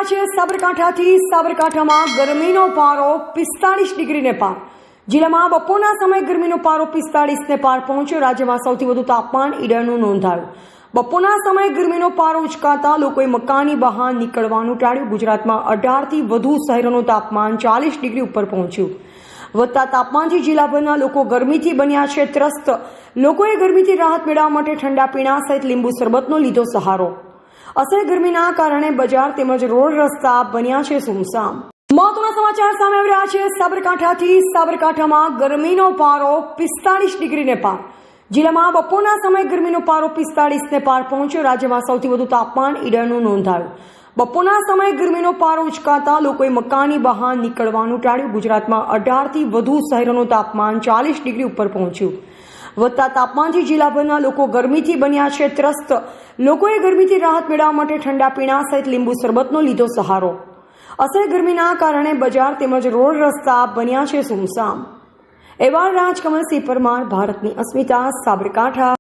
રહ્યા છે સાબરકાંઠાથી। સાબરકાંઠામાં ગરમીનો પારો 45 ડિગ્રીને પાર। જિલ્લામાં બપોરના સમયે ગરમીનો પારો 45ને પાર પહોંચ્યો। રાજ્યમાં સૌથી વધુ તાપમાન ઈડરનું નોંધાયું। બપોરના સમયે ગરમીનો પારો ઉચકાતા લોકોએ મકાનની બહાર નીકળવાનું ટાળ્યું। ગુજરાતમાં 18થી વધુ શહેરોનું તાપમાન 40 ડિગ્રી ઉપર પહોંચ્યું। વધતા તાપમાનથી જિલ્લાભરના લોકો ગરમીથી બન્યા છે ત્રસ્ત। લોકોએ ગરમીથી રાહત મેળવવા માટે ઠંડા પીણા સહિત લીંબુ શરબતનો લીધો સહારો। અસહ્ય ગરમીના કારણે બજાર તેમજ રોડ રસ્તા બન્યા છે સુમસામ। મહત્વના સમાચાર સામે આવી રહ્યા છે સાબરકાંઠાથી। સાબરકાંઠામાં ગરમીનો પારો 45 ડિગ્રીને પાર। જિલ્લામાં બપોરના સમયે ગરમીનો પારો 45ને પાર પહોંચ્યો। રાજ્યમાં સૌથી વધુ તાપમાન ઈડરનું નોંધાયું। બપોરના સમયે ગરમીનો પારો ઉચકાતા લોકોએ મકાનની બહાર નીકળવાનું ટાળ્યું। ગુજરાતમાં 18થી વધુ શહેરોનું તાપમાન 40 ડિગ્રી ઉપર પહોંચ્યું। વધતા તાપમાનથી જિલ્લાભરના લોકો ગરમીથી બન્યા છે ત્રસ્ત। લોકોએ ગરમીથી રાહત મેળવવા માટે ઠંડા પીણા સહિત લીંબુ શરબતનો લીધો સહારો। અસહ્ય ગરમીના કારણે બજાર તેમજ રોડ રસ્તા બન્યા છે સુમસામ। એવા રાજકમલસિંહ પરમાર, ભારતની અસ્મિતા, સાબરકાંઠા।